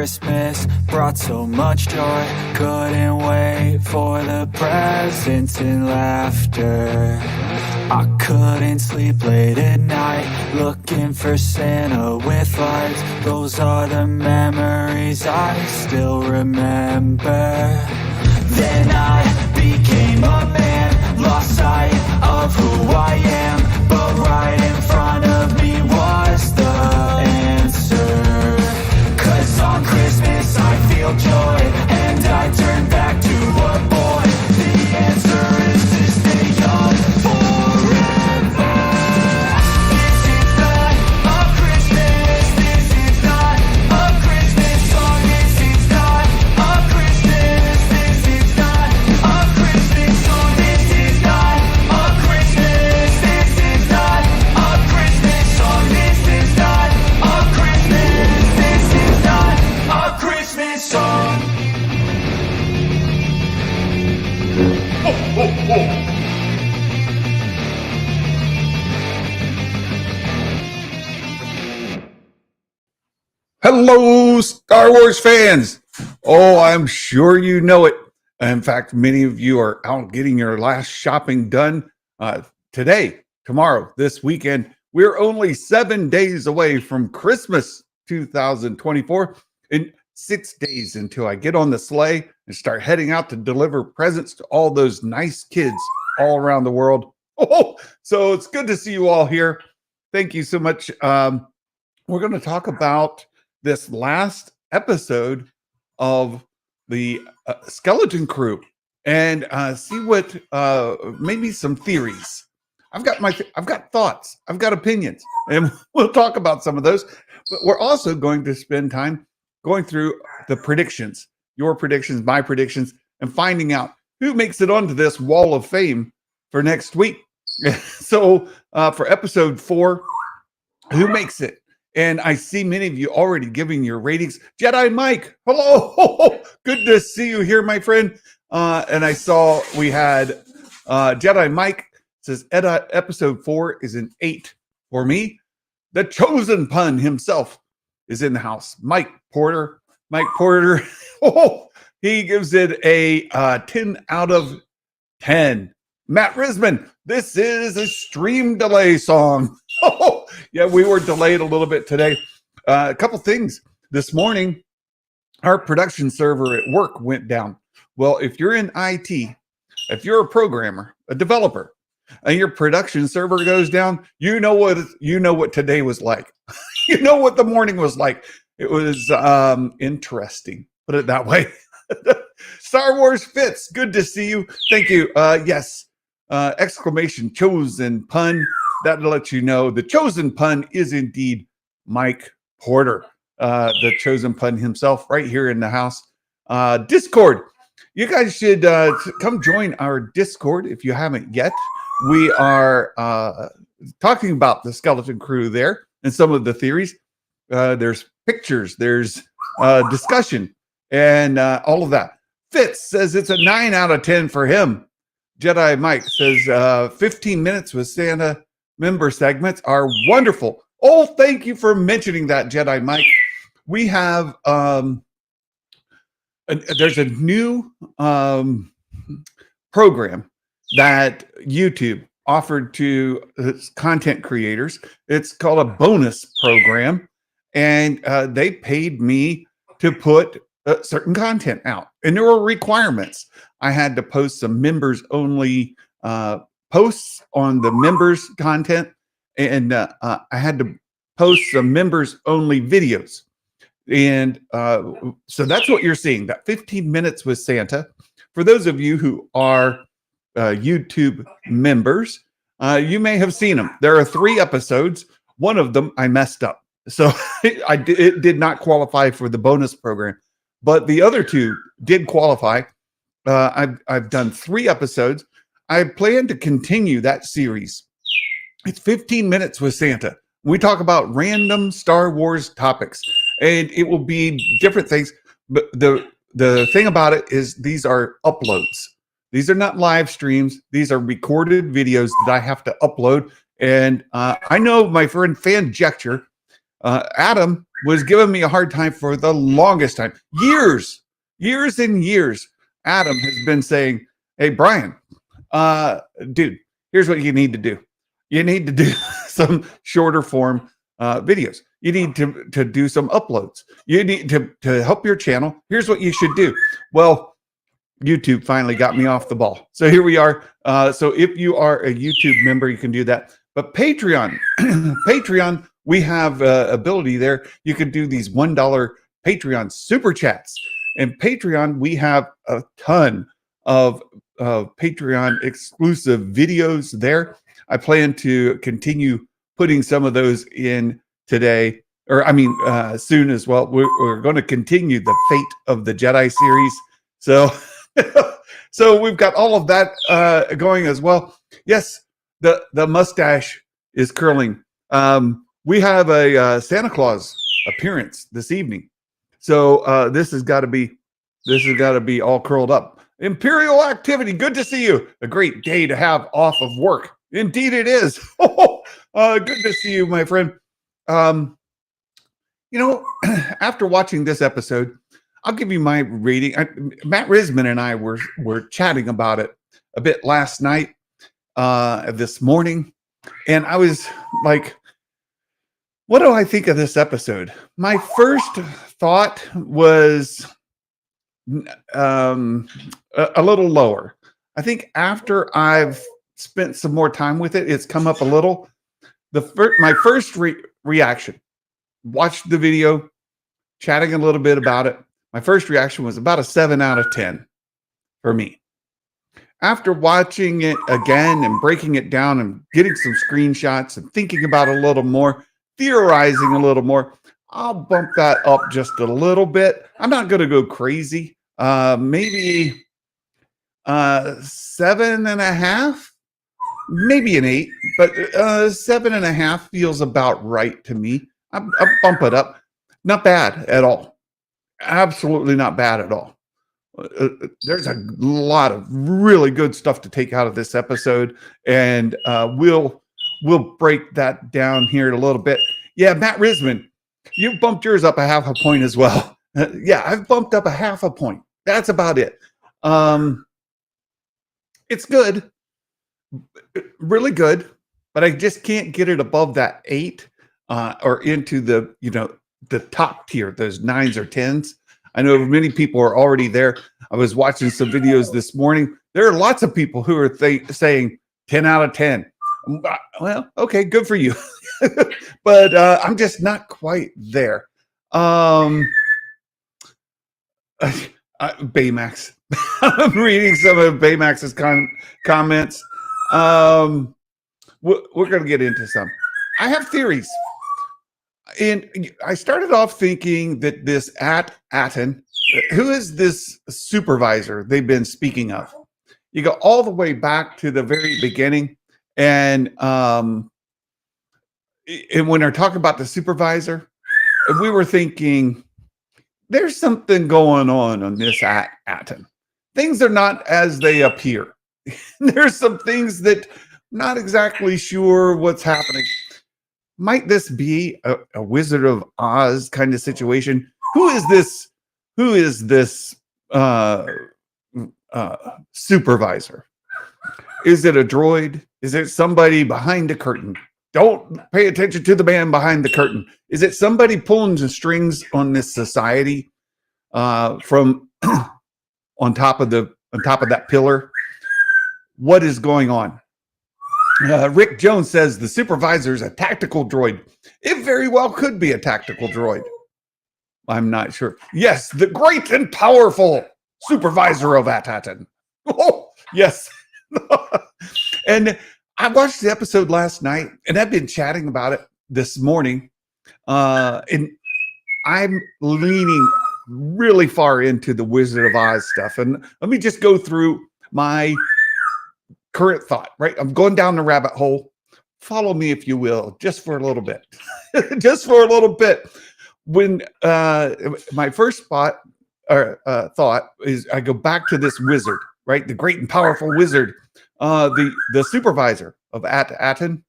Christmas brought so much joy. Couldn't wait for the presents and laughter. I couldn't sleep late at night, looking for Santa with lights. Those are the memories I still remember. Then I became a man, lost sight of who I am. But right in front of me was the answer. 'Cause on Christmas I feel joy, and I turn back to a boy. The answer is to stay young forever. This is not a Christmas, this is not a Christmas song. This is not a Christmas, this is not a Christmas song. This is not a Christmas, this is not a Christmas song. This is not a Christmas, this is not a Christmas song. Hello, Star Wars fans. Oh, I'm sure you know it. In fact, many of you are out getting your last shopping done today, tomorrow, this weekend. We're only 7 days away from Christmas 2024 and 6 days until I get on the sleigh and start heading out to deliver presents to all those nice kids all around the world. Oh, so it's good to see you all here. Thank you so much. We're going to talk about this last episode of the Skelton Crew and see what maybe some theories. I've got thoughts, I've got opinions, and we'll talk about some of those. But we're also going to spend time going through the predictions, your predictions, my predictions, and finding out who makes it onto this wall of fame for next week. So for episode 4, who makes it? And I see many of you already giving your ratings. Jedi Mike, hello. Good to see you here, my friend. And I saw we had Jedi Mike says episode 4 is an 8 for me. The chosen pun himself is in the house. Mike Porter, he gives it a 10 out of 10. Matt Risman, this is a stream delay song. Oh, yeah, we were delayed a little bit today. A couple things. This morning, our production server at work went down. Well, if you're in IT, if you're a programmer, a developer, and your production server goes down, you know what today was like. You know what the morning was like. It was interesting, put it that way. Star Wars Fitz, good to see you. Thank you. Yes, exclamation chosen pun. That'll let you know the chosen pun is indeed Mike Porter, the chosen pun himself, right here in the house. Discord, you guys should come join our Discord if you haven't yet. We are talking about the Skelton Crew there and some of the theories. There's pictures, there's discussion, and all of that. Fitz says it's a 9 out of 10 for him. Jedi Mike says 15 minutes with Santa member segments are wonderful. Oh, thank you for mentioning that, Jedi Mike. We have there's a new program that YouTube offered to its content creators. It's called a bonus program, and they paid me to put certain content out, and there were requirements. I had to post some members only posts on the members content, and I had to post some members only videos. And so that's what you're seeing, that 15 minutes with Santa. For those of you who are YouTube members, you may have seen them. There are 3 episodes. One of them I messed up, so it did not qualify for the bonus program, but the other 2 did qualify. I've done 3 episodes. I plan to continue that series. It's 15 minutes with Santa. We talk about random Star Wars topics, and it will be different things. But the thing about it is these are uploads. These are not live streams. These are recorded videos that I have to upload. And I know my friend Fan Jecture, Adam was giving me a hard time for the longest time. Years and years. Adam has been saying, hey, Brian, dude, here's what you need to do. You need to do some shorter form videos. You need to do some uploads. You need to help your channel. Here's what you should do. Well, YouTube finally got me off the ball. So here we are. So if you are a YouTube member, you can do that. But Patreon, Patreon, we have ability there. You can do these $1 Patreon super chats. And Patreon, we have a ton of Patreon exclusive videos there. I plan to continue putting some of those in today, or I mean, soon as well. We're going to continue the Fate of the Jedi series. So, so we've got all of that going as well. Yes, the mustache is curling. We have a Santa Claus appearance this evening. So this has got to be all curled up. Imperial activity. Good to see you. A great day to have off of work. Indeed it is. Good to see you, my friend. You know, after watching this episode, I'll give you my rating. Matt Risman and I were chatting about it a bit last night, this morning, and I was like, what do I think of this episode? My first thought was a little lower. I think after I've spent some more time with it, it's come up a little. My first reaction, watched the video, chatting a little bit about it. My first reaction was about a 7 out of 10 for me. After watching it again and breaking it down and getting some screenshots and thinking about it a little more, theorizing a little more, I'll bump that up just a little bit. I'm not going to go crazy. Maybe 7.5, maybe an 8, but 7.5 feels about right to me. I'll bump it up. Not bad at all. Absolutely not bad at all. There's a lot of really good stuff to take out of this episode, and we'll break that down here in a little bit. Yeah, Matt Risman, you bumped yours up a half a point as well. Yeah, I've bumped up a half a point. That's about it. It's good, really good, but I just can't get it above that 8 or into the the top tier, those 9s or 10s. I know many people are already there. I was watching some videos this morning. There are lots of people who are saying 10 out of 10. Well, okay, good for you. But I'm just not quite there. Baymax. I'm reading some of Baymax's comments. We're going to get into some. I have theories. And I started off thinking that this Attin, who is this supervisor they've been speaking of? You go all the way back to the very beginning, and when they're talking about the supervisor, we were thinking there's something going on this Attin. Things are not as they appear. There's some things that I'm not exactly sure what's happening. Might this be a Wizard of Oz kind of situation? Who is this supervisor? Is it a droid? Is it somebody behind the curtain? Don't pay attention to the man behind the curtain. Is it somebody pulling the strings on this society from on top of that pillar? What is going on? Rick Jones says the supervisor is a tactical droid. It very well could be a tactical droid. I'm not sure. Yes, the great and powerful supervisor of Attin. Oh, yes. And I watched the episode last night, and I've been chatting about it this morning. And I'm leaning really far into the Wizard of Oz stuff. And let me just go through my current thought, right? I'm going down the rabbit hole. Follow me, if you will, just for a little bit. Just for a little bit. When my first thought is, I go back to this wizard, right? The great and powerful wizard, the supervisor of Attin.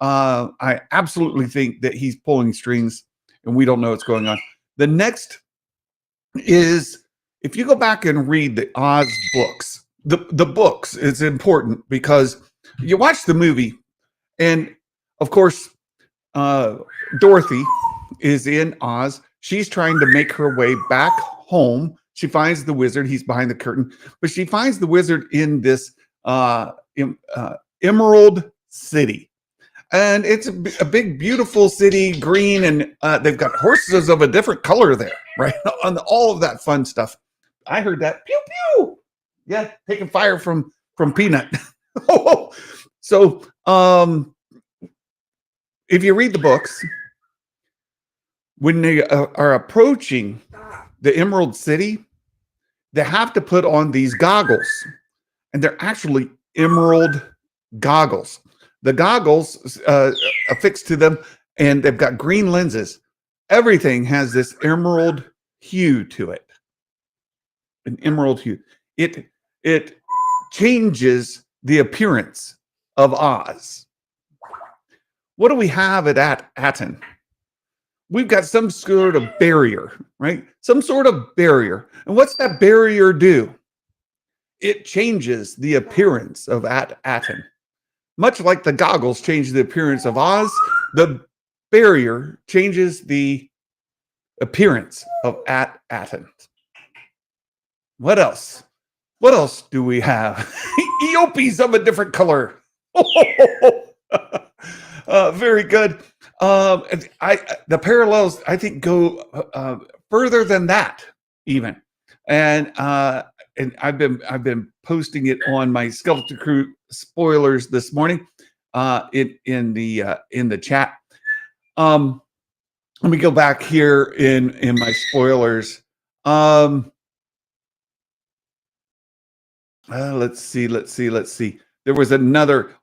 I absolutely think that he's pulling strings, and we don't know what's going on. The next is, if you go back and read the Oz books, the books, it's important because you watch the movie, and of course, Dorothy is in Oz. She's trying to make her way back home. She finds the wizard. He's behind the curtain, but she finds the wizard in this Emerald City. And it's a big, beautiful city, green, and they've got horses of a different color there, right? On all of that fun stuff. I heard that. Pew, pew. Yeah, taking fire from Peanut. So, if you read the books, when they are approaching the Emerald City, they have to put on these goggles, and they're actually emerald goggles. The goggles affixed to them, and they've got green lenses. Everything has this emerald hue to it. An emerald hue. It changes the appearance of Oz. What do we have at Attin? We've got some sort of barrier, right? Some sort of barrier. And what's that barrier do? It changes the appearance of Attin. Much like the goggles change the appearance of Oz, the barrier changes the appearance of Attin. What else? What else do we have? Eopies of a different color. Very good. The parallels, I think, go further than that even. And I've been posting it on my Skelton Crew spoilers this morning in the chat. Let me go back here in my spoilers. Let's see. There was another.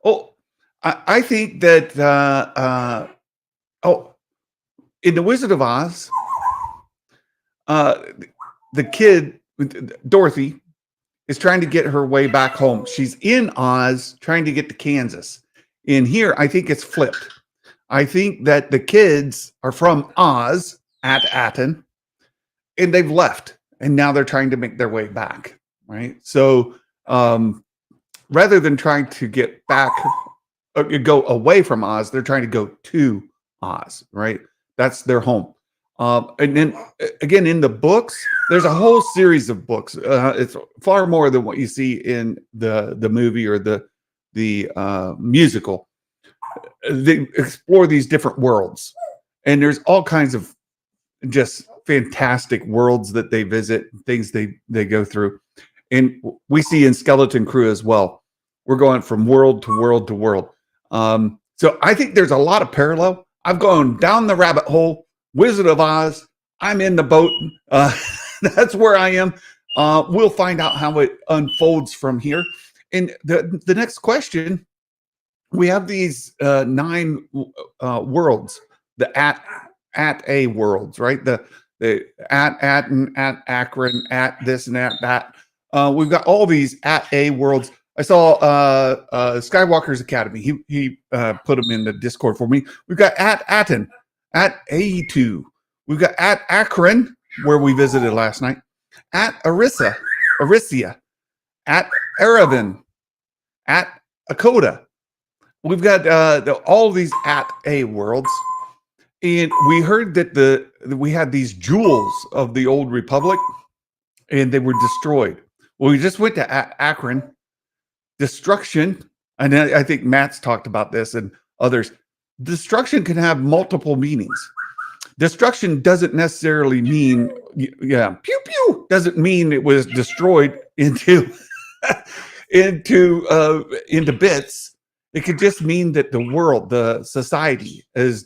I think that in the Wizard of Oz, the kid Dorothy is trying to get her way back home. She's in Oz trying to get to Kansas. In here, I think it's flipped. I think that the kids are from Oz at Attin, and they've left, and now they're trying to make their way back, right? So rather than trying to get back or go away from Oz, they're trying to go to Oz, right? That's their home. And then again, in the books, there's a whole series of books. It's far more than what you see in the movie or the musical. They explore these different worlds, and there's all kinds of just fantastic worlds that they visit, things they go through. And we see in Skelton Crew as well. We're going from world to world to world. So I think there's a lot of parallel. I've gone down the rabbit hole. Wizard of Oz. I'm in the boat. That's where I am. We'll find out how it unfolds from here. And the next question, we have these 9 worlds, the at a worlds, right? The at Attin, at Akron, at this and at that. We've got all these at a worlds. I saw Skywalker's Academy. He put them in the Discord for me. We've got at Attin, at A2. We've got at Akron, where we visited last night. At Arisia, at Erevan, at Akota. We've got all these at a worlds. And we heard that we had these jewels of the old Republic, and they were destroyed. Well, we just went to Akron. Destruction, and I think Matt's talked about this and others. Destruction can have multiple meanings. Destruction doesn't necessarily mean, pew pew, doesn't mean it was destroyed into into bits. It could just mean that the world, the society, has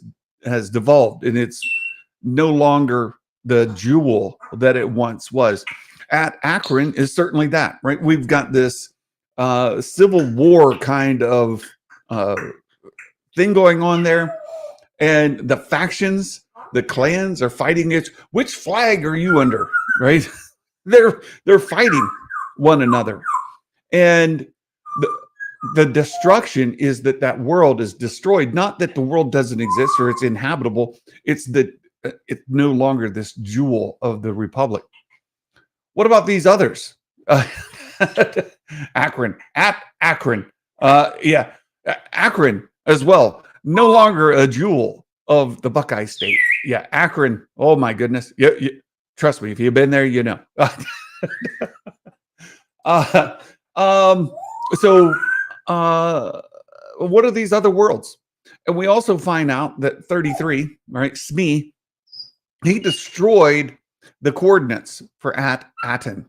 devolved, and it's no longer the jewel that it once was. At Akron is certainly that, right? We've got this Civil War kind of thing going on there, and the factions, the clans are fighting it. Which flag are you under, right? They're fighting one another, and the destruction is that world is destroyed. Not that the world doesn't exist or it's inhabitable. It's that it's no longer this jewel of the Republic. What about these others? Akron, Akron. Yeah, Akron as well. No longer a jewel of the Buckeye State. Yeah, Akron. Oh my goodness. Trust me, if you've been there, you know. uh, um, so, what are these other worlds? And we also find out that 33, right, Smee, he destroyed the coordinates for Attin.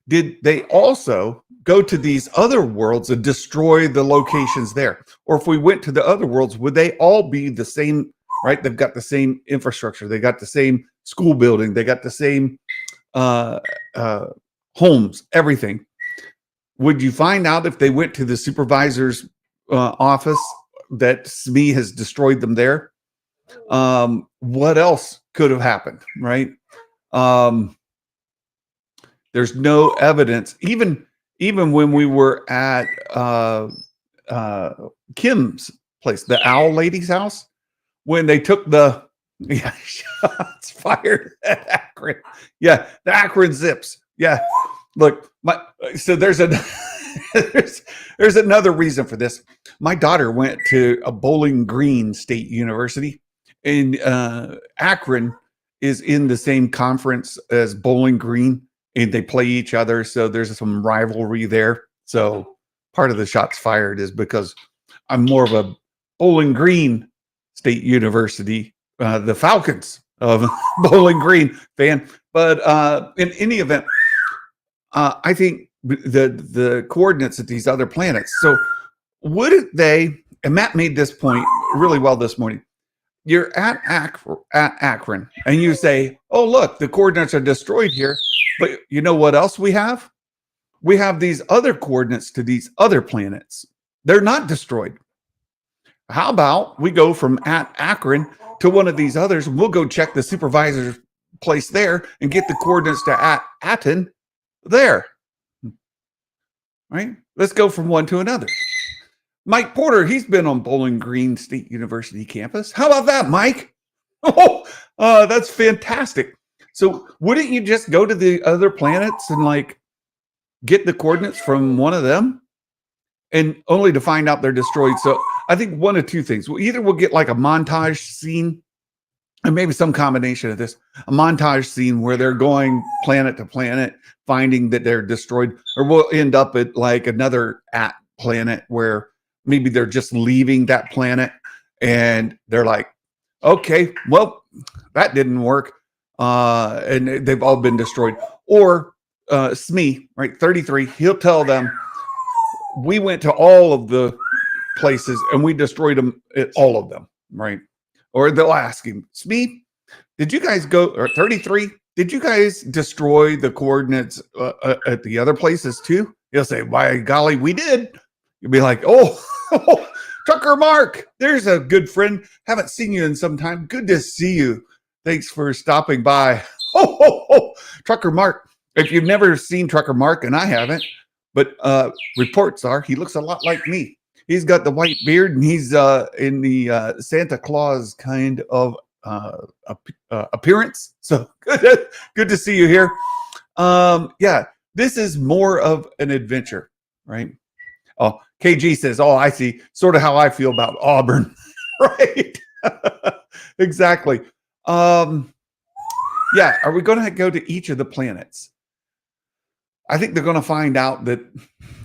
Did they also go to these other worlds and destroy the locations there? Or if we went to the other worlds, would they all be the same, right? They've got the same infrastructure. They got the same school building. They got the same homes, everything. Would you find out if they went to the supervisor's office that Smee has destroyed them there? What else could have happened, right? There's no evidence. Even when we were at Kim's place, the owl lady's house, when they took the shots fired at Akron. Yeah, the Akron Zips. Yeah, look, so there's there's another reason for this. My daughter went to a Bowling Green State University, and Akron is in the same conference as Bowling Green, and they play each other. So there's some rivalry there. So part of the shots fired is because I'm more of a Bowling Green State University, the Falcons of Bowling Green fan. But in any event, I think the coordinates at these other planets. So would they, and Matt made this point really well this morning, you're at Akron and you say, oh, look, the coordinates are destroyed here. But you know what else we have? We have these other coordinates to these other planets. They're not destroyed. How about we go from Akron to one of these others, and we'll go check the supervisor's place there and get the coordinates to Attin there. Right? Let's go from one to another. Mike Porter, he's been on Bowling Green State University campus. How about that, Mike? Oh, that's fantastic. So wouldn't you just go to the other planets and like get the coordinates from one of them, and only to find out they're destroyed? So I think one of two things. We'll get like a montage scene, and maybe some combination of this, a montage scene where they're going planet to planet, finding that they're destroyed, or we'll end up at like another planet where maybe they're just leaving that planet and they're like, okay, well, that didn't work. And they've all been destroyed. Or Smee, right, 33, he'll tell them, we went to all of the places and we destroyed them, all of them, right? Or they'll ask him, Smee, did you guys go, or 33, did you guys destroy the coordinates at the other places too? He'll say, by golly, we did. You'll be like, oh, Trucker Mark, there's a good friend. Haven't seen you in some time. Good to see you. Thanks for stopping by. Trucker Mark. If you've never seen Trucker Mark, and I haven't, but reports are he looks a lot like me. He's got the white beard, and he's in the Santa Claus kind of appearance. So good to see you here. Yeah, this is more of an adventure, right? Oh, KG says, oh, I see. Sort of how I feel about Auburn, right? Exactly. Yeah, are we going to go to each of the planets? I think they're going to find out that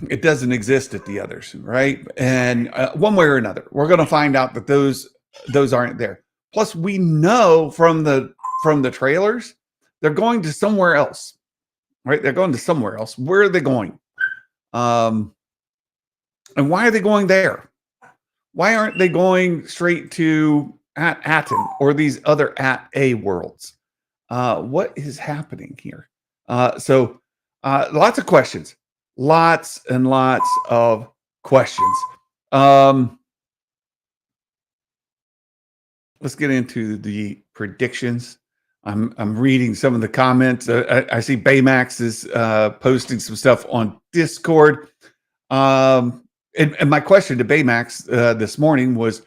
it doesn't exist at the others, right? And one way or another, we're going to find out that those aren't there. Plus, we know from the trailers, they're going to somewhere else, right? They're going to somewhere else. Where are they going? And why are they going there? Why aren't they going straight to Attin or these other A worlds? What is happening here? So lots of questions, lots and lots of questions. Let's get into the predictions. I'm reading some of the comments. I see Baymax is posting some stuff on Discord. And my question to Baymax this morning was,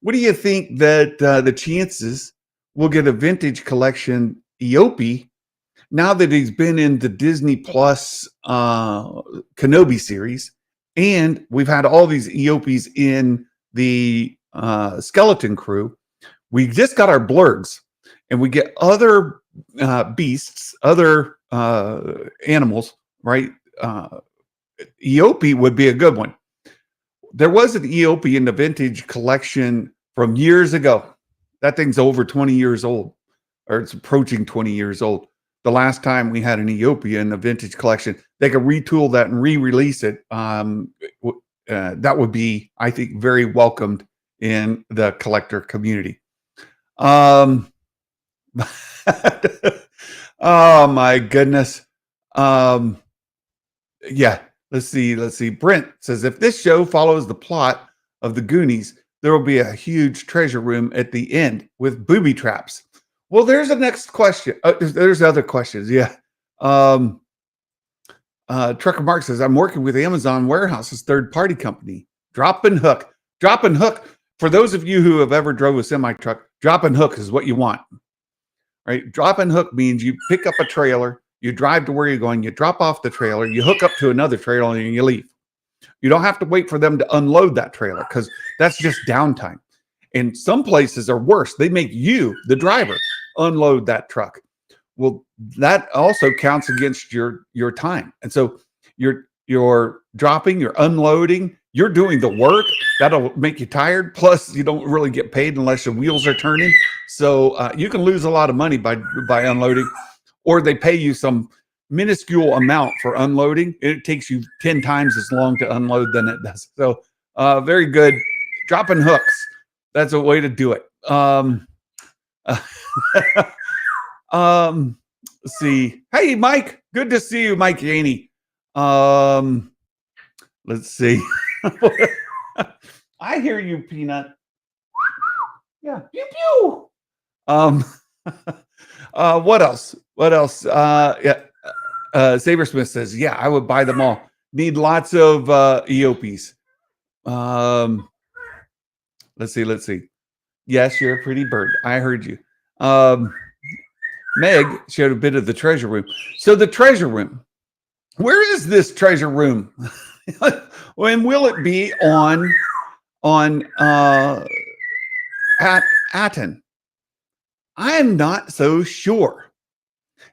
what do you think that the chances will get a vintage collection Eopie now that he's been in the Disney Plus Kenobi series, and we've had all these Eopies in the Skeleton Crew. We just got our blurgs, and we get other beasts, other animals, right? Eopie would be a good one. There was an Eopie in the vintage collection from years ago. That thing's over 20 years old, or it's approaching 20 years old. The last time we had an Eopia in the vintage collection, they could retool that and re-release it. That would be, I think, very welcomed in the collector community. Oh my goodness. Yeah, let's see. Brent says, if this show follows the plot of the Goonies, there will be a huge treasure room at the end with booby traps. Well, there's the next question. There's other questions. Yeah. Trucker Mark says, I'm working with Amazon Warehouse's third-party company, Drop and Hook. Drop and Hook. For those of you who have ever drove a semi-truck, drop and hook is what you want. Right? Drop and hook means you pick up a trailer, you drive to where you're going, you drop off the trailer, you hook up to another trailer, and you leave. You don't have to wait for them to unload that trailer because that's just downtime. And some places are worse. They make you, the driver, unload that truck. Well, that also counts against your time. And so you're dropping, you're unloading, you're doing the work. That'll make you tired. Plus, you don't really get paid unless your wheels are turning. So you can lose a lot of money by unloading, or they pay you some minuscule amount for unloading. It takes you 10 times as long to unload than it does. So very good. Dropping hooks. That's a way to do it. Let's see. Hey, Mike. Good to see you, Mike Yaney. Let's see. I hear you, Peanut. Yeah. Pew pew. What else? Yeah. Sabersmith says, yeah, I would buy them all. Need lots of Eopies. Let's see. Yes, you're a pretty bird. I heard you. Meg showed a bit of the treasure room. So the treasure room, where is this treasure room? When will it be on Attin? I am not so sure.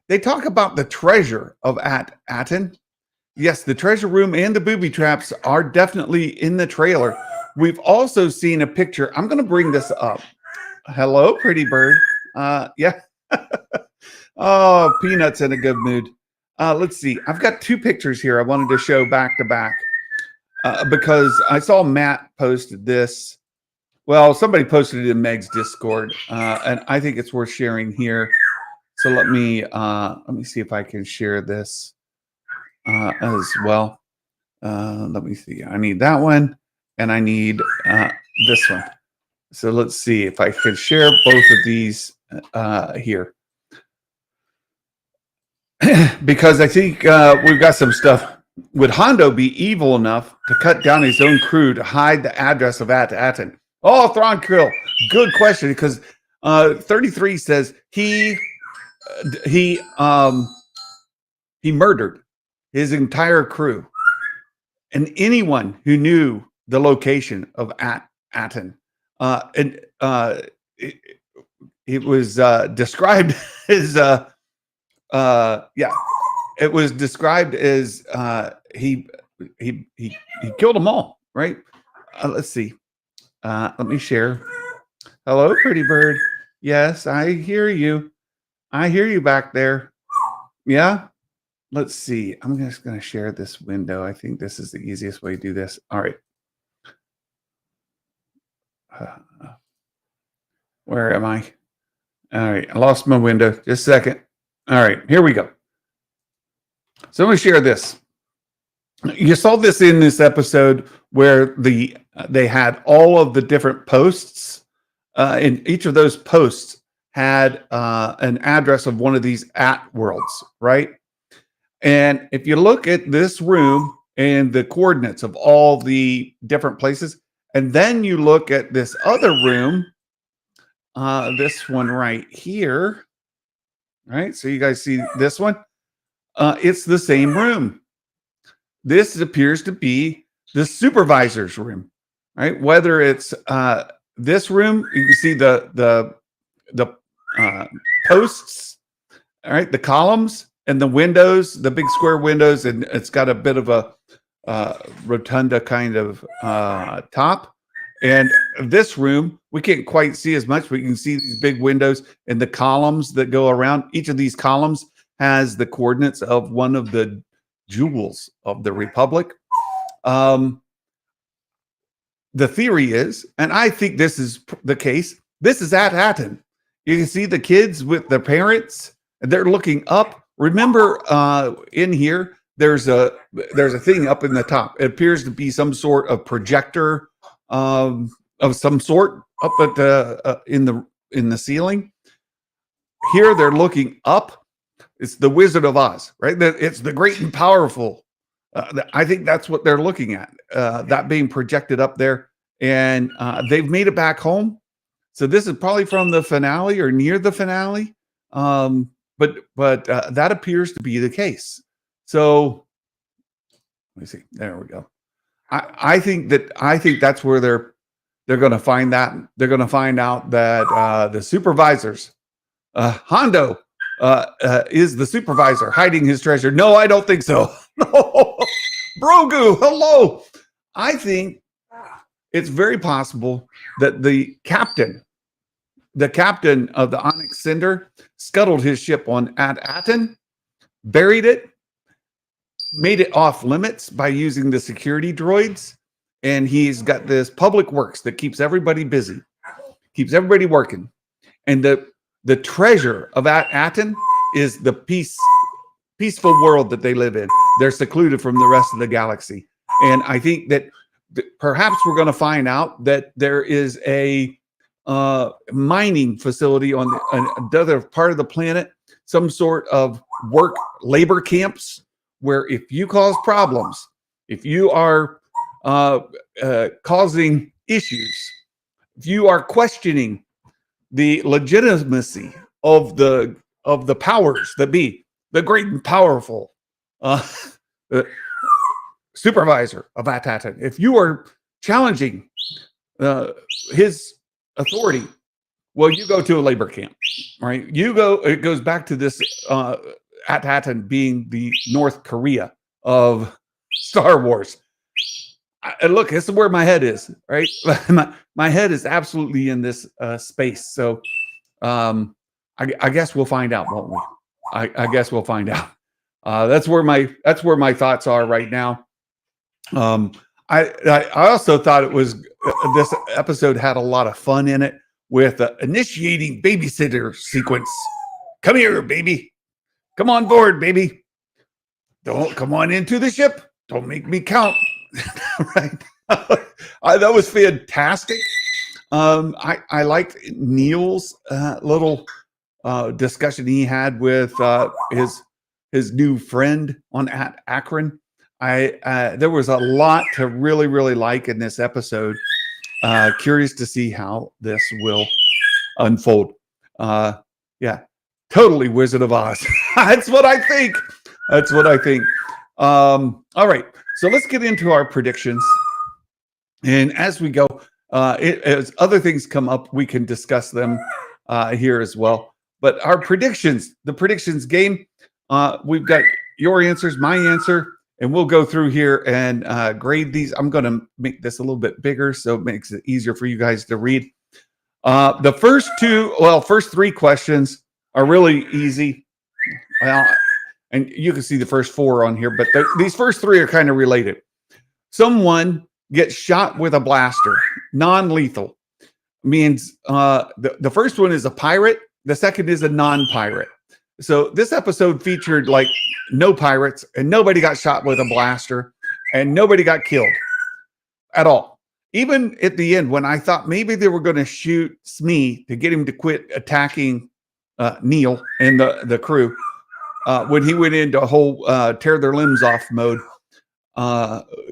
They talk about the treasure of Attin. Yes, the treasure room and the booby traps are definitely in the trailer. We've also seen a picture. I'm going to bring this up. Hello, pretty bird. Yeah. Oh, Peanut's in a good mood. Let's see. I've got two pictures here I wanted to show back to back because I saw Matt posted this. Well, somebody posted it in Meg's Discord, and I think it's worth sharing here. So let me see if I can share this as well. Let me see. I need that one, and I need this one. So let's see if I can share both of these here. Because I think we've got some stuff. Would Hondo be evil enough to cut down his own crew to hide the address of Attin? Oh, Thron Krill, good question. Because 33 says he murdered his entire crew and anyone who knew the location of Attin. It was described as it was described as he killed them all, right? Let's see. Let me share. Hello, pretty bird. Yes, I hear you. I hear you back there. Yeah. Let's see. I'm just going to share this window. I think this is the easiest way to do this. All right. Where am I? All right. I lost my window. Just a second. All right. Here we go. So I'm going to share this. You saw this in this episode where they had all of the different posts. And each of those posts had an address of one of these worlds, right? And if you look at this room and the coordinates of all the different places, and then you look at this other room, this one right here. Right, so you guys see this one? It's the same room. This appears to be the supervisor's room, right? Whether it's this room, you can see the posts, all right, the columns and the windows, the big square windows, and it's got a bit of a rotunda kind of top. And this room, we can't quite see as much, but you can see these big windows and the columns that go around. Each of these columns has the coordinates of one of the jewels of the Republic. The theory is, and I think this is the case, this is at Attin. You can see the kids with their parents, and they're looking up. Remember, in here, there's a thing up in the top. It appears to be some sort of projector of some sort up at the in the ceiling. Here they're looking up. It's the Wizard of Oz, right? It's the great and powerful. I think that's what they're looking at. That being projected up there, and they've made it back home. So this is probably from the finale or near the finale. But that appears to be the case. So let me see. There we go. I think that's where they're going to find that. They're going to find out that the supervisors, Hondo, is the supervisor hiding his treasure. No, I don't think so. No, Brogu, hello. I think it's very possible that the captain of the Onyx Cinder scuttled his ship at Attin, buried it, made it off limits by using the security droids, and he's got this public works that keeps everybody busy, keeps everybody working. And the treasure of Attin is the peaceful world that they live in. They're secluded from the rest of the galaxy. And I think that perhaps we're going to find out that there is a mining facility on the other part of the planet, some sort of labor camps, where if you cause problems, if you are causing issues, if you are questioning the legitimacy of the powers that be, the great and powerful supervisor of Attin, if you are challenging his authority, well, you go to a labor camp, right? It goes back to this Attin being the North Korea of Star Wars. And look, this is where my head is, right? my head is absolutely in this space. So I guess we'll find out, won't we? I guess we'll find out. That's where my thoughts are right now. I also thought it was this episode had a lot of fun in it with initiating babysitter sequence. Come here, baby. Come on board, baby. Don't come on into the ship. Don't make me count. Right? That was fantastic. I liked Neil's little discussion he had with his new friend on Akron. There was a lot to really, really like in this episode. Curious to see how this will unfold. Yeah, totally Wizard of Oz. That's what I think. All right, so let's get into our predictions. And as we go, as other things come up, we can discuss them here as well. But our predictions, the predictions game, we've got your answers, my answer, and we'll go through here and grade these. I'm going to make this a little bit bigger so it makes it easier for you guys to read. The first three questions are really easy. And you can see the first four on here, but these first three are kind of related. Someone gets shot with a blaster, non-lethal. Means the first one is a pirate. The second is a non-pirate. So this episode featured like no pirates and nobody got shot with a blaster and nobody got killed at all. Even at the end, when I thought maybe they were going to shoot Smee to get him to quit attacking Neil and the crew, when he went into a whole tear their limbs off mode,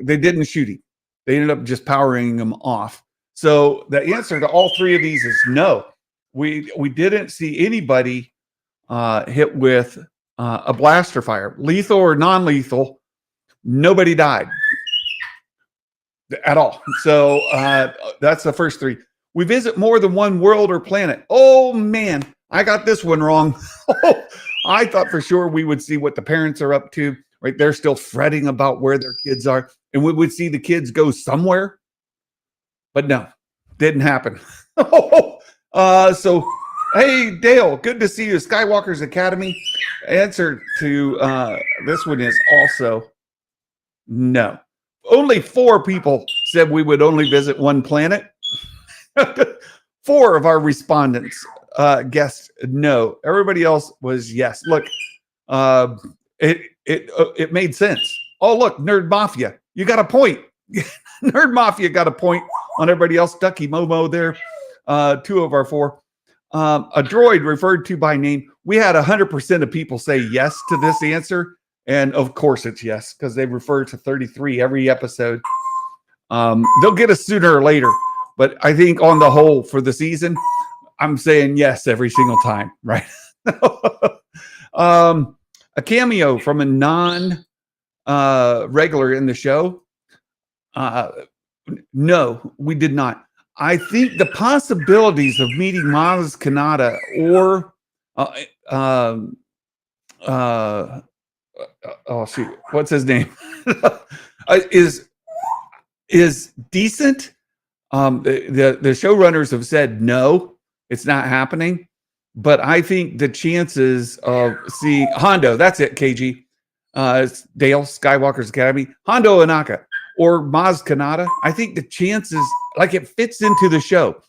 they didn't shoot him. They ended up just powering him off. So the answer to all three of these is no. we didn't see anybody hit with a blaster fire, lethal or non-lethal. Nobody died at all. So that's the first three. We visit more than one world or planet. Oh man, I got this one wrong. I thought for sure we would see what the parents are up to. Right, they're still fretting about where their kids are, and we would see the kids go somewhere. But no, didn't happen. So, hey, Dale, good to see you. Skywalker's Academy. Answer to this one is also no. Only 4 people said we would only visit one planet. 4 of our respondents guessed no. Everybody else was yes. Look, it made sense. Oh, look, Nerd Mafia, you got a point. Nerd Mafia got a point on everybody else. Ducky Momo there, 2 of our 4. A droid referred to by name. We had 100% of people say yes to this answer. And of course it's yes, because they refer to 33 every episode. They'll get us sooner or later. But I think on the whole for the season, I'm saying yes every single time, right? A cameo from a non-regular in the show. No, we did not. I think the possibilities of meeting Maz Kanata or oh shoot, what's his name? is decent. The showrunners have said no, it's not happening. But I think the chances of seeing Hondo, that's it, KG, Dale, Skywalker's Academy, Hondo Inaka or Maz Kanata, I think the chances, like it fits into the show.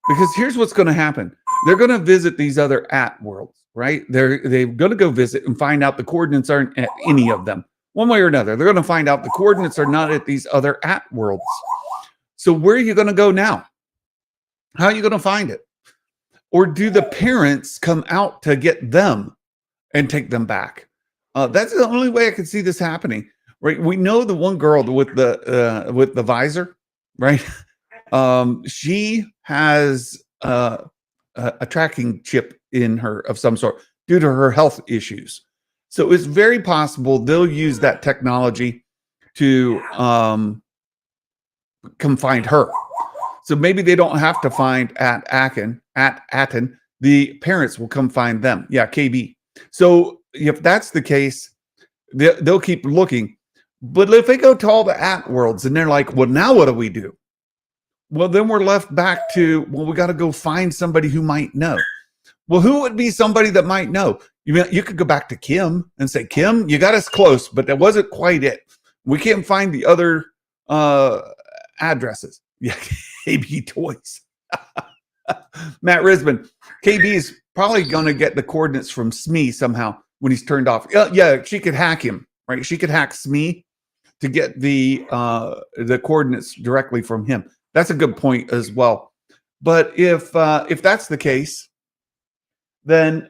Because here's what's going to happen. They're going to visit these other worlds, right? They're going to go visit and find out the coordinates aren't at any of them. One way or another, they're going to find out the coordinates are not at these other worlds. So where are you going to go now? How are you going to find it? Or do the parents come out to get them and take them back? That's the only way I can see this happening, right? We know the one girl with the visor, right? She has a tracking chip in her of some sort due to her health issues. So it's very possible they'll use that technology to come find her. So maybe they don't have to find Attin. The parents will come find them. Yeah, KB. So if that's the case, they'll keep looking. But if they go to all the worlds and they're like, well, now what do we do? Well, then we're left back to, well, we got to go find somebody who might know. Well, who would be somebody that might know? You could go back to Kim and say, Kim, you got us close, but that wasn't quite it. We can't find the other addresses. Yeah, KB Toys. Matt Risman. KB is probably going to get the coordinates from Smee somehow when he's turned off. Yeah, she could hack him, right? She could hack Smee to get the coordinates directly from him. That's a good point as well. But if that's the case, then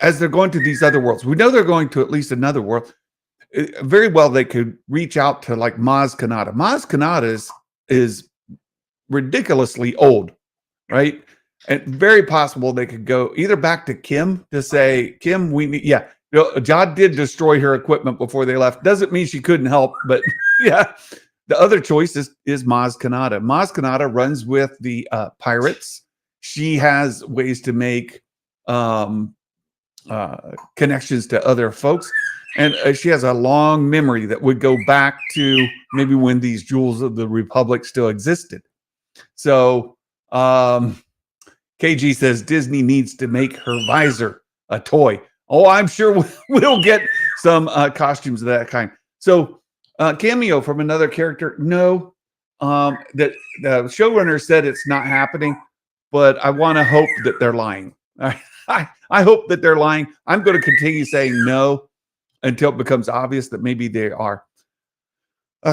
as they're going to these other worlds, we know they're going to at least another world. Very well, they could reach out to like Maz Kanata. Maz Kanata is ridiculously old, right? And very possible they could go either back to Kim to say, Kim, we need, yeah, Jod did destroy her equipment before they left. Doesn't mean she couldn't help, but yeah. The other choice is Maz Kanata. Maz Kanata runs with the pirates. She has ways to make connections to other folks. And she has a long memory that would go back to maybe when these Jewels of the Republic still existed. So KG says Disney needs to make her visor a toy. Oh, I'm sure we'll get some costumes of that kind. So cameo from another character. No, that the showrunner said it's not happening, but I want to hope that they're lying. I hope that they're lying. I'm going to continue saying no until it becomes obvious that maybe they are.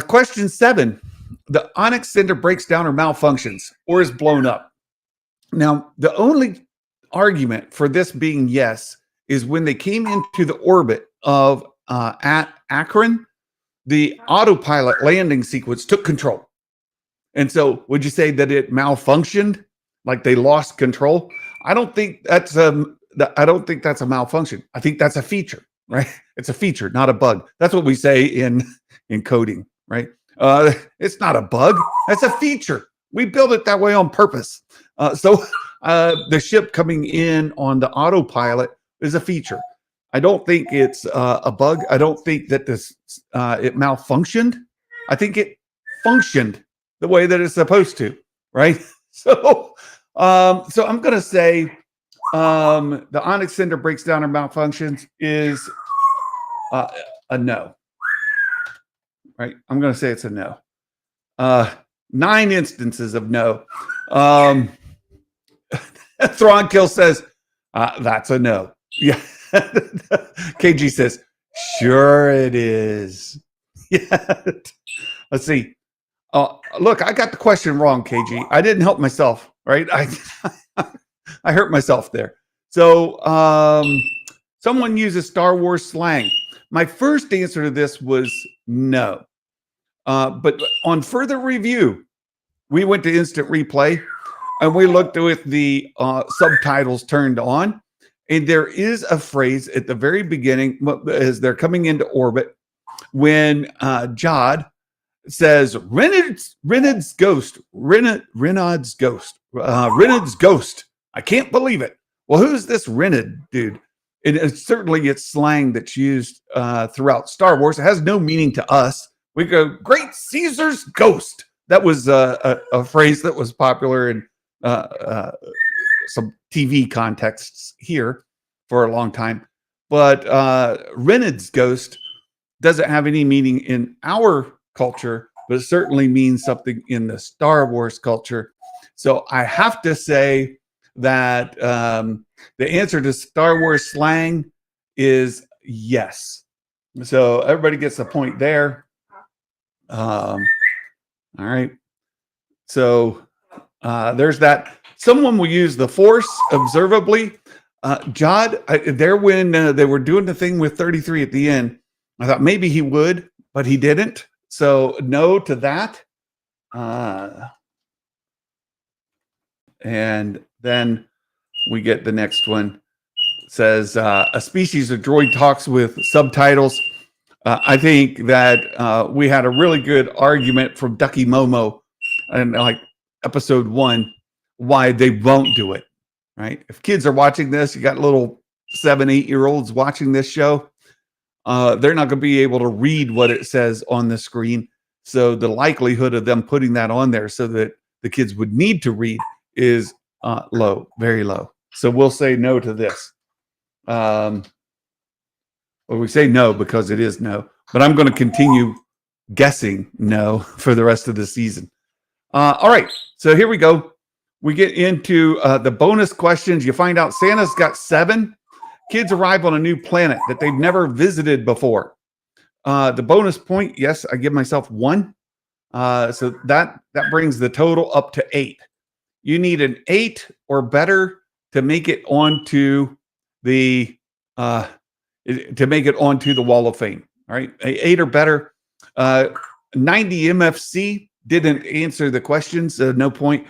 Question 7. The Onyx Cinder breaks down or malfunctions or is blown up. Now, the only argument for this being yes is when they came into the orbit of Attin, the autopilot landing sequence took control. And so would you say that it malfunctioned? like they lost control. I don't think that's I don't think that's a malfunction. I think that's a feature, right? It's a feature, not a bug. That's what we say in coding, right? It's not a bug. That's a feature. We built it that way on purpose. So the ship coming in on the autopilot is a feature. I don't think it's a bug. I don't think that this it malfunctioned. I think it functioned the way that it's supposed to, right? So, so I'm going to say the Onyx Cinder breaks down or malfunctions is a no, right? I'm going to say it's a no. 9 instances of no. Thronkill says that's a no. Yeah. KG says sure it is. Yeah. Let's see. Look, I got the question wrong, KG. I didn't help myself, right? I hurt myself there. So someone uses Star Wars slang. My first answer to this was no. But on further review, we went to instant replay and we looked with the subtitles turned on. And there is a phrase at the very beginning as they're coming into orbit when Jod says Renard's ghost. I can't believe it. Well, who's this Renard dude? Certainly it's slang that's used throughout Star Wars. It has no meaning to us. We go, Great Caesar's ghost. That was a phrase that was popular in some TV contexts here for a long time. But Renard's ghost doesn't have any meaning in our culture, but it certainly means something in the Star Wars culture. So I have to say that the answer to Star Wars slang is yes. So everybody gets a point there. All right. So there's that. Someone will use the Force observably. Jod, there when they were doing the thing with 33 at the end, I thought maybe he would, but he didn't. So no to that. And then we get the next one. It says a species of droid talks with subtitles. I think that we had a really good argument from Ducky Momo and like episode 1 why they won't do it. Right? If kids are watching this, you got little 7-8-year-olds watching this show. They're not going to be able to read what it says on the screen. So the likelihood of them putting that on there so that the kids would need to read is low, very low. So we'll say no to this. Well, we say no because it is no, but I'm going to continue guessing no for the rest of the season. All right, so here we go. We get into the bonus questions. You find out Santa's got 7. Kids arrive on a new planet that they've never visited before. The bonus point, yes, I give myself 1. So that brings the total up to 8. You need an 8 or better to make it onto the Wall of Fame. All right, 8 or better. 90 MFC didn't answer the questions. No point.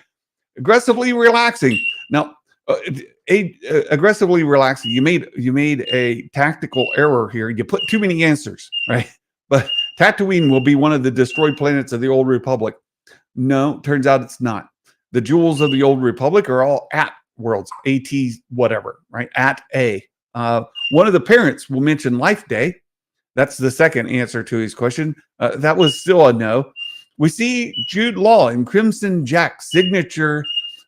Aggressively relaxing. Now, aggressively relaxing. You made a tactical error here. You put too many answers, right? But Tatooine will be one of the destroyed planets of the Old Republic. No, turns out it's not. The jewels of the Old Republic are all at worlds, AT whatever, right? At A. One of the parents will mention Life Day. That's the second answer to his question. That was still a no. We see Jude Law in Crimson Jack's signature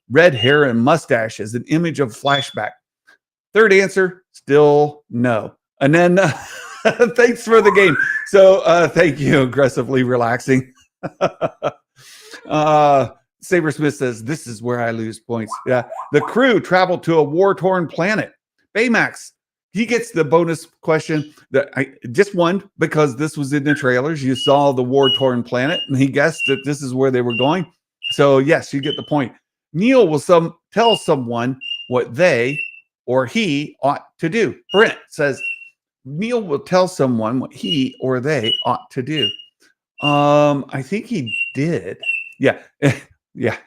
red hair and mustache as an image of flashback. Third answer, still no. And then thanks for the game. So thank you, aggressively relaxing. Sabersmith says, this is where I lose points. Yeah. The crew traveled to a war-torn planet. Baymax, he gets the bonus question that I just won because this was in the trailers. You saw the war-torn planet, and he guessed that this is where they were going. So yes, you get the point. Neil will tell someone what they or he ought to do. Brent says Neil will tell someone what he or they ought to do. I think he did. Yeah. Yeah.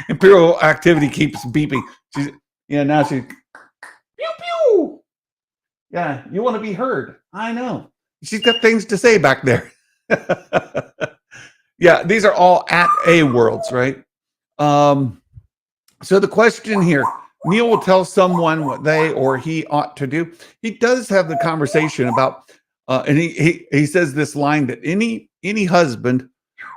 Imperial activity keeps beeping. She's now she's pew pew. Yeah, you want to be heard. I know. She's got things to say back there. Yeah, these are all at a worlds, right? So the question here, Neil will tell someone what they or he ought to do. He does have the conversation about, and he says this line that any husband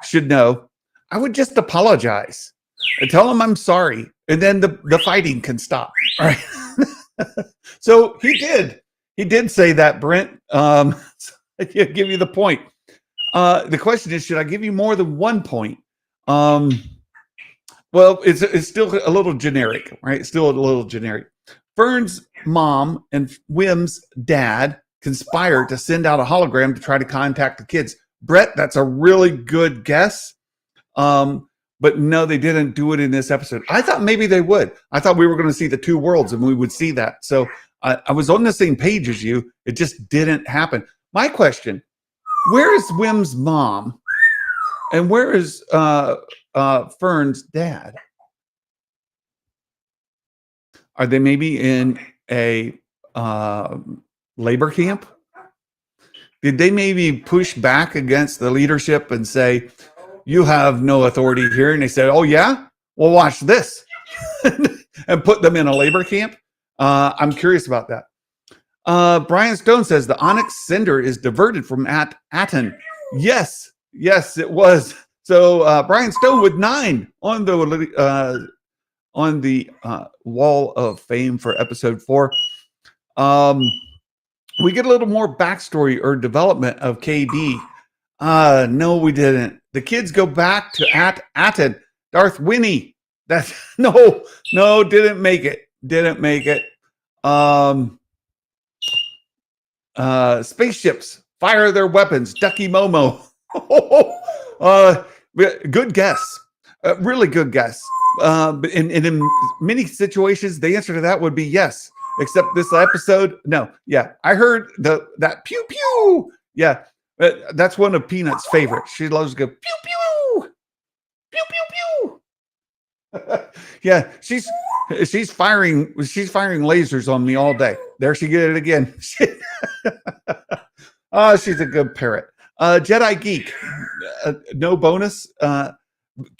should know. I would just apologize and tell him I'm sorry, and then the fighting can stop. All right. So he did say that, Brent. So I give you the point. The question is, should I give you more than 1 point? Well, it's still a little generic, right? Still a little generic. Fern's mom and Wim's dad conspire to send out a hologram to try to contact the kids. Brett, that's a really good guess. But no, they didn't do it in this episode. I thought maybe they would. I thought we were going to see the two worlds and we would see that. So I was on the same page as you. It just didn't happen. My question, where is Wim's mom and where is Fern's dad? Are they maybe in a labor camp? Did they maybe push back against the leadership and say, you have no authority here? And they said, oh yeah, well, watch this. And put them in a labor camp. I'm curious about that. Brian Stone says the Onyx Cinder is diverted from Attin. Yes, it was. So Brian Stone with 9 on the Wall of Fame for episode 4. We get a little more backstory or development of KD. No, we didn't. The kids go back to Attin. Darth Winnie. That's no, didn't make it. Spaceships fire their weapons. Ducky Momo. Good guess. Really good guess. In many situations, the answer to that would be yes. Except this episode, no. Yeah, I heard that pew pew. Yeah, that's one of Peanut's favorites. She loves to go pew pew, pew pew pew. Yeah, she's firing lasers on me all day. There she did it again. Oh, she's a good parrot. Jedi Geek, no bonus.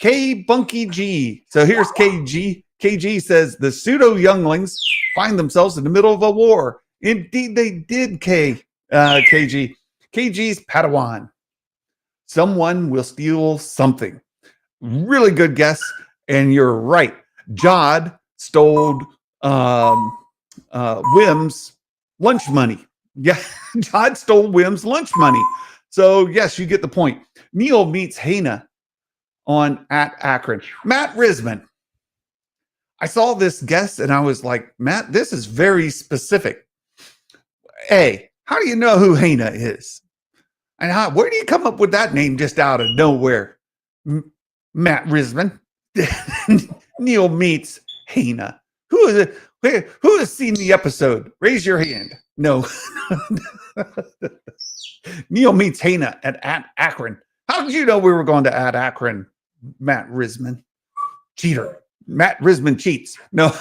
K Bunky G. So here's KG. KG says the pseudo younglings find themselves in the middle of a war. Indeed, they did. KG. KG's Padawan. Someone will steal something. Really good guess, and you're right. Jod stole Wim's lunch money. Yeah, Jod stole Wim's lunch money. So yes, you get the point. Neil meets Hannah on Attin. Matt Risman. I saw this guess and I was like, Matt, this is very specific. A, how do you know who Hannah is? And where do you come up with that name just out of nowhere? Matt Risman. Neil meets Hannah. Who has seen the episode? Raise your hand. No. Neil meets Hannah at Attin. How did you know we were going to Attin, Matt Risman? Cheater. Matt Risman cheats. No.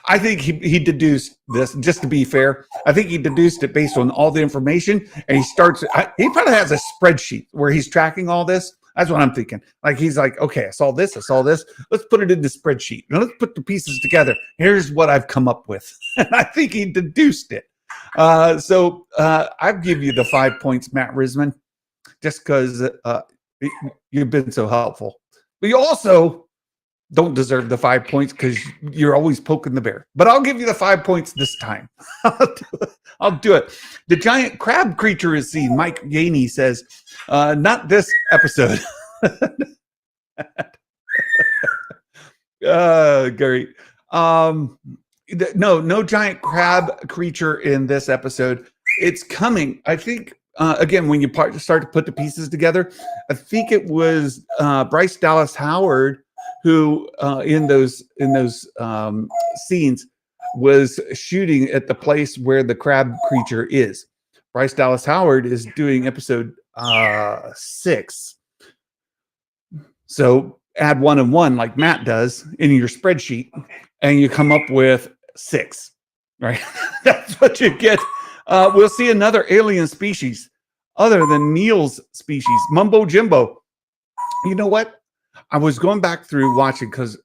I think he deduced this, just to be fair. I think he deduced it based on all the information, and he probably has a spreadsheet where he's tracking all this. That's what I'm thinking. Like, he's like, okay, I saw this. Let's put it in the spreadsheet. Now let's put the pieces together. Here's what I've come up with. And I think he deduced it. So I'll give you the 5 points, Matt Risman, just because you've been so helpful. But you also don't deserve the 5 points because you're always poking the bear. But I'll give you the 5 points this time. I'll do it. The giant crab creature is seen. Mike Yaney says, not this episode. Great. No giant crab creature in this episode. It's coming. I think, again, when you start to put the pieces together, I think it was Bryce Dallas Howard who in those scenes was shooting at the place where the crab creature is. Bryce Dallas Howard is doing episode 6. So add 1 and 1 like Matt does in your spreadsheet, and you come up with 6, right? That's what you get. We'll see another alien species other than Neil's species, Mumbo Jimbo. You know what? I was going back through watching because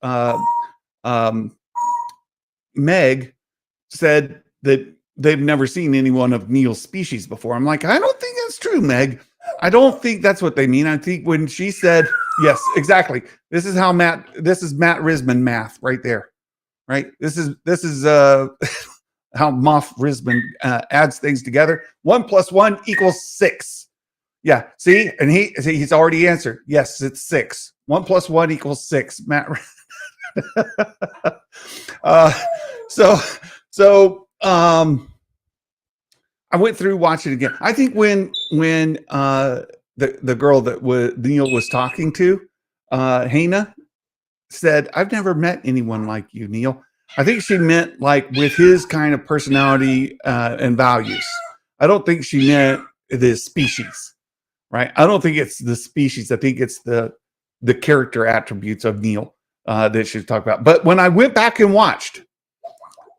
Meg said that they've never seen anyone of Neil's species before. I'm like, I don't think that's true, Meg. I don't think that's what they mean. I think when she said, yes, exactly. This is Matt Risman math right there. Right. This is how Moff Risman adds things together. 1 + 1 = 6. Yeah. See, and he's already answered. Yes, it's 6. 1 + 1 = 6. Matt. So I went through watching it again. I think when the girl that Neil was talking to, Hannah, said, "I've never met anyone like you, Neil." I think she meant like with his kind of personality and values. I don't think she meant the species, right? I don't think it's the species. I think it's the character attributes of Neil that she's talking about. But when I went back and watched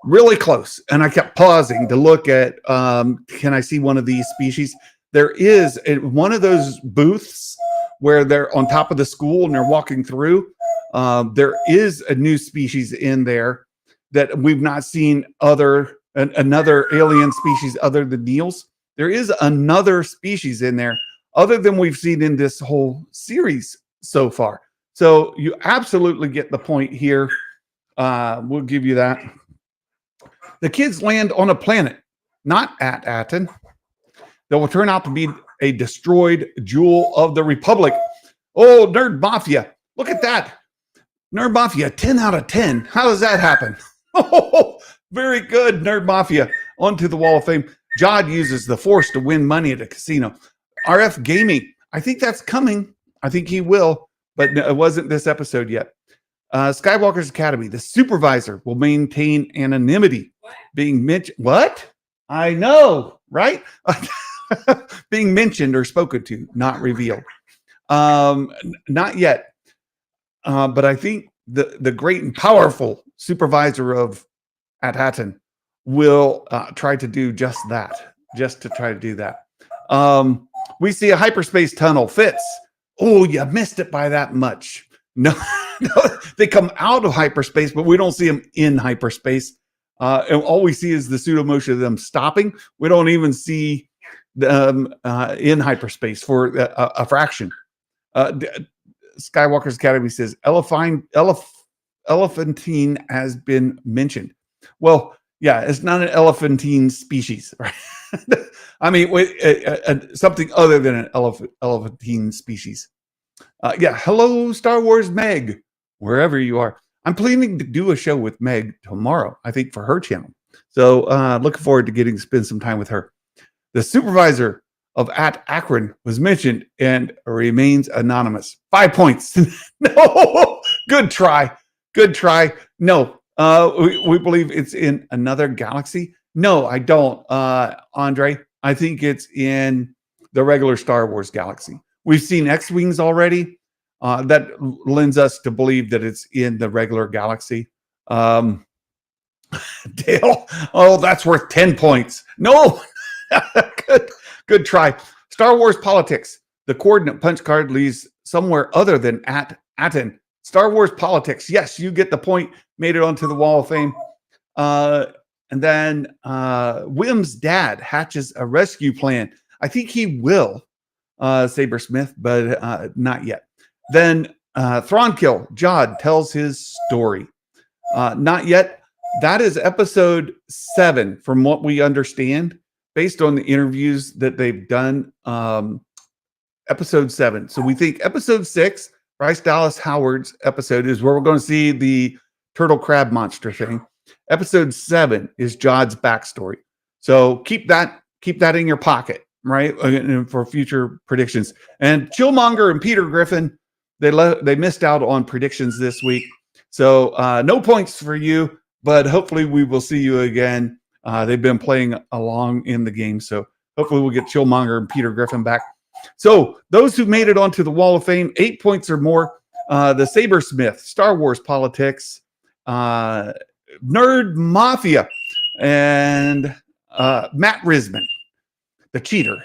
really close, and I kept pausing to look at, can I see one of these species? There is one of those booths where they're on top of the school and they're walking through. There is a new species in there that we've not seen another alien species other than Neil's. There is another species in there other than we've seen in this whole series so far. So you absolutely get the point here. We'll give you that. The kids land on a planet, not at Attin, that will turn out to be a destroyed jewel of the Republic. Oh, Nerd Mafia. Look at that. Nerd Mafia, 10 out of 10. How does that happen? Oh, very good, Nerd Mafia. Onto the Wall of Fame. Jod uses the Force to win money at a casino. RF Gaming. I think that's coming. I think he will, but it wasn't this episode yet. Skywalker's Academy. The supervisor will maintain anonymity. Being mentioned. What? I know, right? Being mentioned or spoken to, not revealed. Not yet. But I think the great and powerful supervisor of Attin will try to do just that. Just to try to do that. We see a hyperspace tunnel. Fitz. Oh, you missed it by that much. No, they come out of hyperspace, but we don't see them in hyperspace. And all we see is the pseudo motion of them stopping. We don't even see them in hyperspace for a fraction. Skywalker's Academy says elephantine has been mentioned. Well, yeah, it's not an elephantine species, right? I mean, something other than an elephantine species. Yeah, hello, Star Wars Meg, wherever you are. I'm planning to do a show with Meg tomorrow, I think, for her channel. So looking forward to getting to spend some time with her. The supervisor of Attin was mentioned and remains anonymous. 5 points. No, good try. Good try. No, we believe it's in another galaxy. No, I don't, Andre. I think it's in the regular Star Wars galaxy. We've seen X-Wings already. That lends us to believe that it's in the regular galaxy. Dale, oh, that's worth 10 points. No, good try. Star Wars politics. The coordinate punch card leads somewhere other than at Attin. Star Wars politics. Yes, you get the point. Made it onto the Wall of Fame. And then Wim's dad hatches a rescue plan. I think he will, Saber Smith, but not yet. Then Thronkill, Jod tells his story. Not yet. That is episode 7, from what we understand, based on the interviews that they've done. Episode 7. So we think episode 6, Bryce Dallas Howard's episode, is where we're going to see the turtle crab monster thing. Episode 7 is Jod's backstory. So keep that in your pocket, right? For future predictions. And Chillmonger and Peter Griffin, they missed out on predictions this week. So no points for you, but hopefully we will see you again. They've been playing along in the game. So hopefully we'll get Chillmonger and Peter Griffin back. So those who made it onto the Wall of Fame, 8 points or more, the Sabersmith, Star Wars Politics, Nerd Mafia, and Matt Risman, the cheater.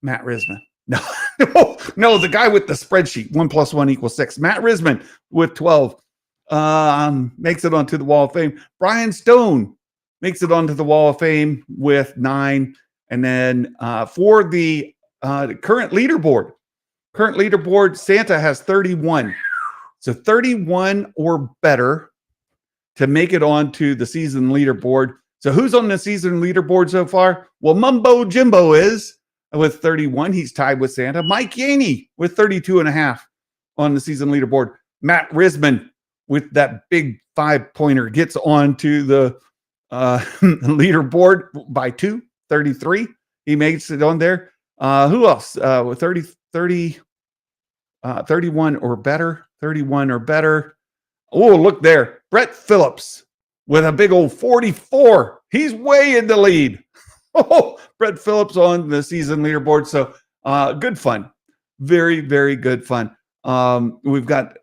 Matt Risman. No, no, the guy with the spreadsheet. 1 + 1 = 6. Matt Risman with 12 makes it onto the Wall of Fame. Brian Stone makes it onto the Wall of Fame with 9. And then for the current leaderboard, Santa has 31. So 31 or better to make it onto the season leaderboard. So who's on the season leaderboard so far? Well, Mumbo Jimbo is with 31. He's tied with Santa. Mike Yaney with 32.5 on the season leaderboard. Matt Risman with that big 5-pointer gets onto the leaderboard by 2, 33. He makes it on there. Who else? With 31 or better. 31 or better. Oh, look there. Brett Phillips with a big old 44. He's way in the lead. Oh, Brett Phillips on the season leaderboard. So good fun. Very, very good fun. We've got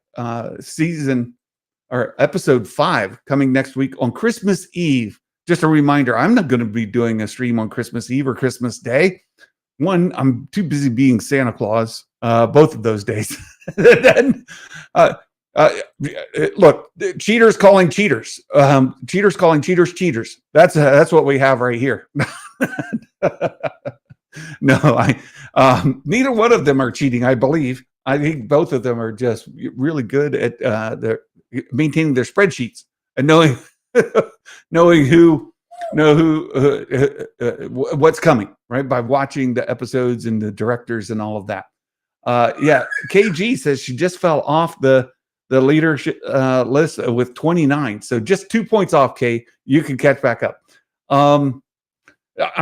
episode 5 coming next week on Christmas Eve. Just a reminder, I'm not going to be doing a stream on Christmas Eve or Christmas Day. One, I'm too busy being Santa Claus both of those days. Then, look, cheaters calling cheaters. Cheaters calling cheaters cheaters. That's what we have right here. No, neither one of them are cheating, I believe. I think both of them are just really good at maintaining their spreadsheets and knowing what's coming, right? By watching the episodes and the directors and all of that. Yeah, KG says she just fell off the leadership list with 29. So just 2 points off, Kay. You can catch back up. I'm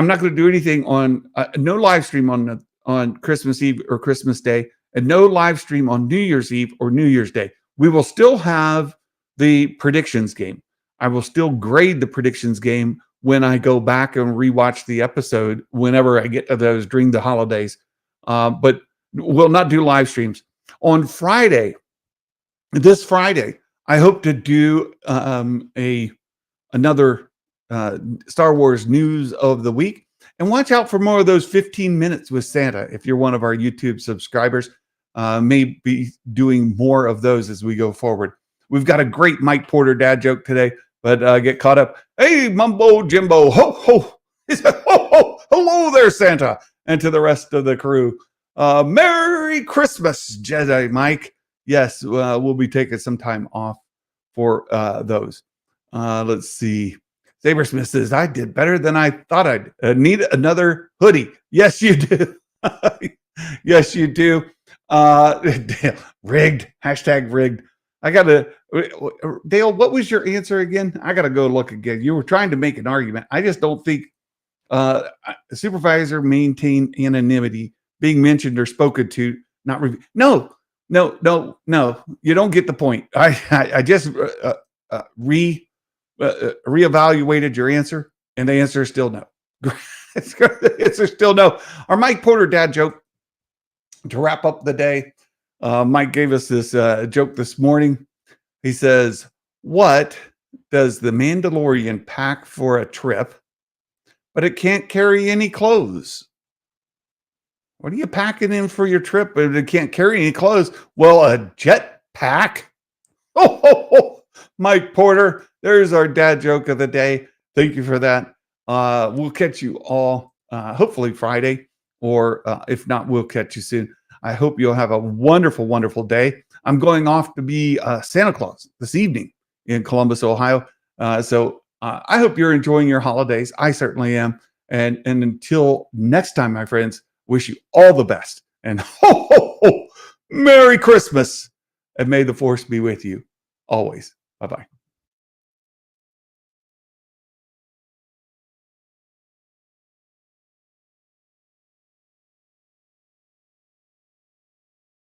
not going to do anything on no live stream on Christmas Eve or Christmas Day, and no live stream on New Year's Eve or New Year's Day. We will still have the predictions game. I will still grade the predictions game when I go back and rewatch the episode whenever I get to those during the holidays. But we'll not do live streams. On Friday, this Friday, I hope to do another Star Wars news of the week. And watch out for more of those 15 minutes with Santa. If you're one of our YouTube subscribers, may be doing more of those as we go forward. We've got a great Mike Porter dad joke today, but get caught up. Hey, Mumbo Jimbo, ho, ho. He said, ho, ho, hello there, Santa. And to the rest of the crew, Merry Christmas, Jedi Mike. Yes, we'll be taking some time off for those. Let's see. Sabersmith says, I did better than I thought I'd need another hoodie. Yes, you do. Yes, you do. Rigged. Hashtag rigged. I got to, Dale, what was your answer again? I got to go look again. You were trying to make an argument. I just don't think supervisor maintain anonymity, being mentioned or spoken to, not review. No. You don't get the point. I just reevaluated your answer, and the answer is still no. The answer is still no. Our Mike Porter dad joke to wrap up the day. Mike gave us this joke this morning. He says, what does the Mandalorian pack for a trip, but it can't carry any clothes? What are you packing in for your trip, but it can't carry any clothes? Well, a jet pack. Oh, Mike Porter, there's our dad joke of the day. Thank you for that. We'll catch you all hopefully Friday, or if not, we'll catch you soon. I hope you'll have a wonderful, wonderful day. I'm going off to be Santa Claus this evening in Columbus, Ohio. So I hope you're enjoying your holidays. I certainly am. And until next time, my friends, wish you all the best. And ho, ho, ho, Merry Christmas. And may the force be with you always. Bye-bye.